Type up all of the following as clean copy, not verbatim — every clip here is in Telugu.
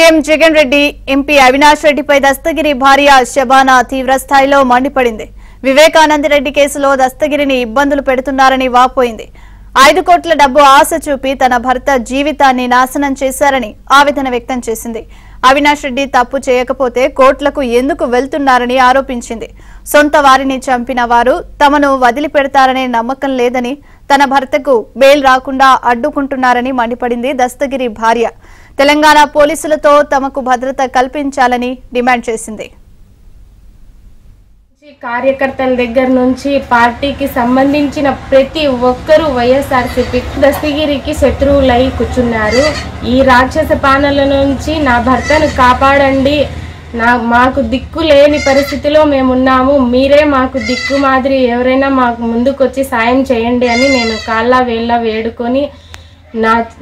సీఎం జగన్ రెడ్డి ఎంపీ అవినాష్ రెడ్డిపై దస్తగిరి భార్య శబానా తీవ్ర స్థాయిలో మండిపడింది. వివేకానంద రెడ్డి కేసులో దస్తగిరిని ఇబ్బందులు పెడుతున్నారని వాపోయింది. 5 కోట్ల డబ్బు ఆశ చూపి తన భర్త జీవితాన్ని నాశనం చేశారని ఆవేదన వ్యక్తం చేసింది. అవినాష్ రెడ్డి తప్పు చేయకపోతే కోర్టులకు ఎందుకు వెళ్తున్నారని ఆరోపించింది. సొంత వారిని చంపిన వారు తమను వదిలిపెడతారనే నమ్మకం లేదని, తన భర్తకు బెయిల్ రాకుండా అడ్డుకుంటున్నారని మండిపడింది దస్తగిరి భార్య. తెలంగాణ పోలీసులతో తమకు భద్రత కల్పించాలని డిమాండ్ చేసింది. కార్యకర్తల దగ్గర నుంచి పార్టీకి సంబంధించిన ప్రతి ఒక్కరూ వైఎస్ఆర్సీపీ దస్తగిరికి శత్రువులై కూర్చున్నారు. ఈ రాక్షస పాలన నుంచి నా భర్తను కాపాడండి, మాకు దిక్కు లేని పరిస్థితిలో మేమున్నాము, మీరే మాకు దిక్కు మాదిరి, ఎవరైనా మాకు ముందుకొచ్చి సాయం చేయండి అని నేను కాళ్ళ వేళ్ళ వేడుకొని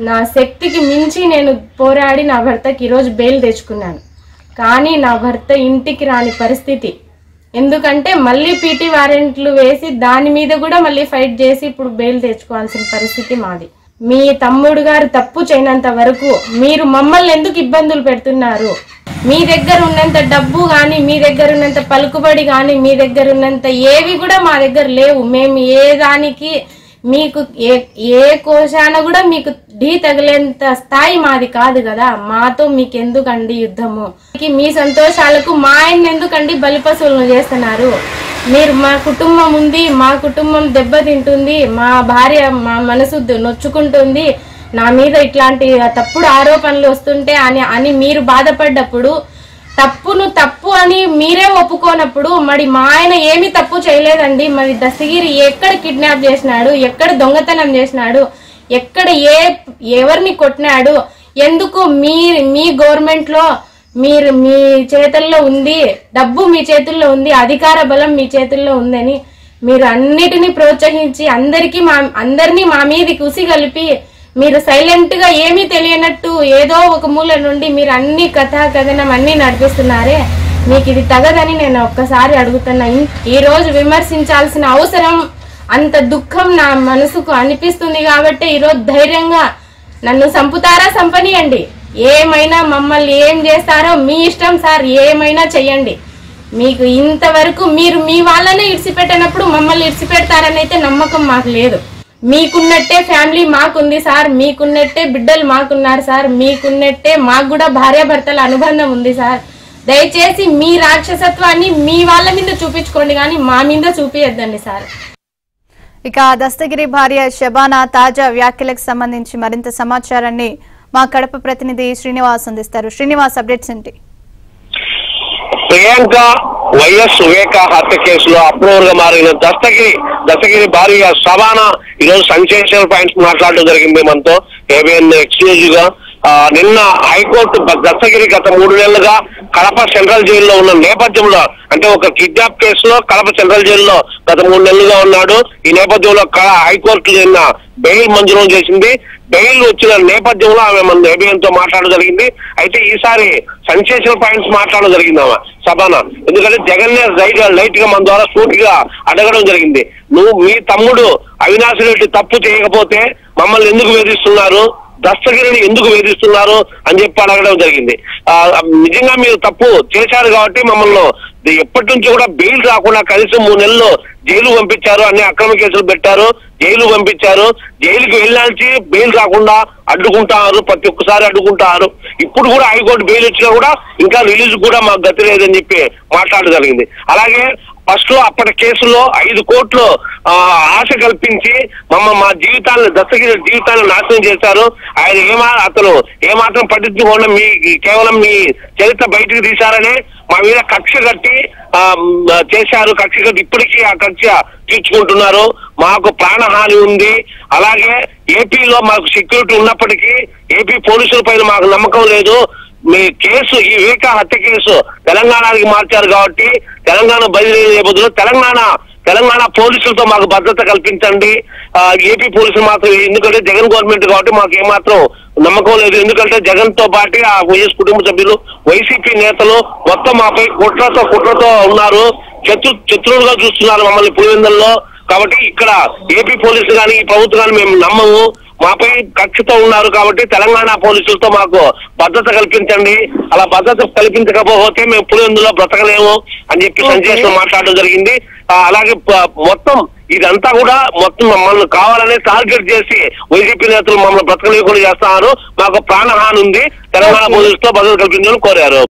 నా శక్తికి మించి నేను పోరాడి నా భర్తకి ఈరోజు బెయిల్ తెచ్చుకున్నాను. కానీ నా భర్త ఇంటికి రాని పరిస్థితి. ఎందుకంటే మళ్ళీ పీటీ వారెంట్లు వేసి దాని మీద కూడా మళ్ళీ ఫైట్ చేసి ఇప్పుడు బెయిల్ తెచ్చుకోవాల్సిన పరిస్థితి మాది. మీ తమ్ముడు గారు తప్పు చేయనంత వరకు మీరు మమ్మల్ని ఎందుకు ఇబ్బందులు పెడుతున్నారు? మీ దగ్గర ఉన్నంత డబ్బు కానీ, మీ దగ్గర ఉన్నంత పలుకుబడి కానీ, మీ దగ్గర ఉన్నంత ఏవి కూడా మా దగ్గర లేవు. మేము ఏ దానికి మీకు ఏ కోశాన కూడా మీకు ఢీ తగిలేంత స్థాయి మాది కాదు కదా. మాతో మీకు ఎందుకండి యుద్ధము? మీ సంతోషాలకు మా ఆయన ఎందుకండి బలిపశువులను చేస్తున్నారు? మీరు మా కుటుంబం ఉంది, మా కుటుంబం దెబ్బతింటుంది, మా భార్య మా మనసు నొచ్చుకుంటుంది, నా మీద ఇట్లాంటి తప్పుడు ఆరోపణలు వస్తుంటే అని మీరు బాధపడ్డప్పుడు, తప్పును తప్పు అని మీరే ఒప్పుకోనప్పుడు మరి మా ఆయన ఏమి తప్పు చేయలేదండి. మరి దస్తగిరి ఎక్కడ కిడ్నాప్ చేసినాడు, ఎక్కడ దొంగతనం చేసినాడు, ఎక్కడ ఎవరిని కొట్టినాడు? ఎందుకు మీ గవర్నమెంట్ లో మీ చేతుల్లో ఉంది, డబ్బు మీ చేతుల్లో ఉంది, అధికార బలం మీ చేతుల్లో ఉందని మీరు అన్నిటినీ ప్రోత్సహించి అందరినీ మా మీది కుసి కలిపి మీరు సైలెంట్ గా ఏమీ తెలియనట్టు ఏదో ఒక మూల నుండి మీరు అన్ని కథనం అన్ని నడిపిస్తున్నారే. మీకు ఇది తగదని నేను ఒక్కసారి అడుగుతున్నా. ఈ రోజు విమర్శించాల్సిన అవసరం, అంత దుఃఖం నా మనసుకు అనిపిస్తుంది కాబట్టి ఈరోజు ధైర్యంగా నన్ను చంపుతారా చంపనియండి, ఏమైనా మమ్మల్ని ఏం చేస్తారో మీ ఇష్టం సార్, ఏమైనా చెయ్యండి. మీకు ఇంతవరకు మీరు మీ వాళ్ళనే ఇడిచిపెట్టినప్పుడు మమ్మల్ని ఇడిచిపెడతారని అయితే నమ్మకం మాకు లేదు. మీకున్నట్టే ఫ్యామిలీ మాకుంది సార్, మీకున్నట్టే బిడ్డలు మాకున్నారు సార్, మీకున్నట్టే మాకు కూడా భార్యాభర్తల అనుబంధం ఉంది సార్. దయచేసి మీ రాక్షసత్వాన్ని మీ వాళ్ళ మీద చూపించుకోండి కానీ మా మీద చూపించద్దండి సార్. ఇక దస్తగిరి భార్య శబానా తాజా వ్యాఖ్యలకు సంబంధించి మరింత సమాచారాన్ని మా కడప ప్రతినిధి శ్రీనివాస్ అందిస్తారు. శ్రీనివాస్, అప్డేట్స్ ఏంటి? ప్రియాంక వైఎస్ వివేక హత్య కేసులో అప్రూవర్ గా మారిన దస్తగిరి భార్య శబానా ఈరోజు సెన్సేషనల్ పాయింట్స్ మాట్లాడడం జరిగింది మనతో ఏబిఎన్ ఎక్స్క్లూజివ్ గా. నిన్న హైకోర్టు దస్తగిరి గత 3 నెలలుగా కడప సెంట్రల్ జైల్లో ఉన్న నేపథ్యంలో, అంటే ఒక కిడ్నాప్ కేసులో కడప సెంట్రల్ జైల్లో గత 3 నెలలుగా ఉన్నాడు. ఈ నేపథ్యంలో హైకోర్టు నిన్న బెయిల్ మంజూరు చేసింది. బెయిల్ వచ్చిన నేపథ్యంలో ఆమె మన ఏబిఎన్ తో మాట్లాడడం జరిగింది. అయితే ఈసారి సెన్సేషనల్ పాయింట్స్ మాట్లాడడం జరిగింది ఆమె శబానా. ఎందుకంటే జగన్ లైట్ గా మన ద్వారా సూటిగా అడగడం జరిగింది. మీ తమ్ముడు అవినాష్ రెడ్డి తప్పు చేయకపోతే మమ్మల్ని ఎందుకు వేధిస్తున్నారు, దస్తగిరిని ఎందుకు వేధిస్తున్నారు అని చెప్పి అడగడం జరిగింది. నిజంగా మీరు తప్పు చేశారు కాబట్టి మమ్మల్ని ఎప్పటి నుంచి కూడా బెయిల్ రాకుండా కనీసం 3 నెలలు జైలు పంపించారు, అన్ని అక్రమ కేసులు పెట్టారు, జైలు పంపించారు. జైలుకి వెళ్ళాల్సి బెయిల్ రాకుండా అడ్డుకుంటారు, ప్రతి ఒక్కసారి అడ్డుకుంటారు. ఇప్పుడు కూడా హైకోర్టు బెయిల్ వచ్చినా కూడా ఇంకా రిలీజ్ కూడా మాకు గతి లేదని చెప్పి మాట్లాడడం జరిగింది. అలాగే ఫస్ట్ లో అప్పటి కేసులో 5 కోట్లు ఆశ కల్పించి మా జీవితాలను, దస్తగిరి జీవితాలను నాశనం చేశారు. అతను ఏమాత్రం పట్టించుకోకుండా కేవలం మీ చరిత్ర బయటకు తీశారనే మా మీద కక్ష కట్టి చేశారు. కక్ష కట్టి ఇప్పటికీ ఆ కక్ష తీర్చుకుంటున్నారు. మాకు ప్రాణహాని ఉంది. అలాగే ఏపీలో మాకు సెక్యూరిటీ ఉన్నప్పటికీ ఏపీ పోలీసుల పైన మాకు నమ్మకం లేదు. మీ కేసు, ఈ వివేక హత్య కేసు తెలంగాణకి మార్చారు కాబట్టి తెలంగాణ బదిలీ బదులు తెలంగాణ పోలీసులతో మాకు భద్రత కల్పించండి. ఏపీ పోలీసులు మాత్రం, ఎందుకంటే జగన్ గవర్నమెంట్ కాబట్టి మాకు ఏమాత్రం నమ్మకం లేదు. ఎందుకంటే జగన్ తో పాటు ఆ వైఎస్ కుటుంబ సభ్యులు, వైసీపీ నేతలు మొత్తం మాపై కుట్రతో ఉన్నారు. శత్రువులుగా చూస్తున్నారు మమ్మల్ని పులివెందుల్లో. కాబట్టి ఇక్కడ ఏపీ పోలీసులు కానీ ఈ ప్రభుత్వం కానీ మేము నమ్మము. మాపై కక్షతో ఉన్నారు కాబట్టి తెలంగాణ పోలీసులతో మాకు భద్రత కల్పించండి, అలా భద్రత కల్పించకపోతే మేము పులివెందులో బ్రతకలేము అని చెప్పి సంజయ్ మాట్లాడడం జరిగింది. అలాగే మొత్తం ఇదంతా కూడా మొత్తం మమ్మల్ని కావాలనే టార్గెట్ చేసి వైసీపీ నేతలు మమ్మల్ని బ్రతకలేకుండా చేస్తున్నారు, మాకు ప్రాణహాని ఉంది, తెలంగాణ పోలీసులతో భద్రత కల్పించాలని కోరారు.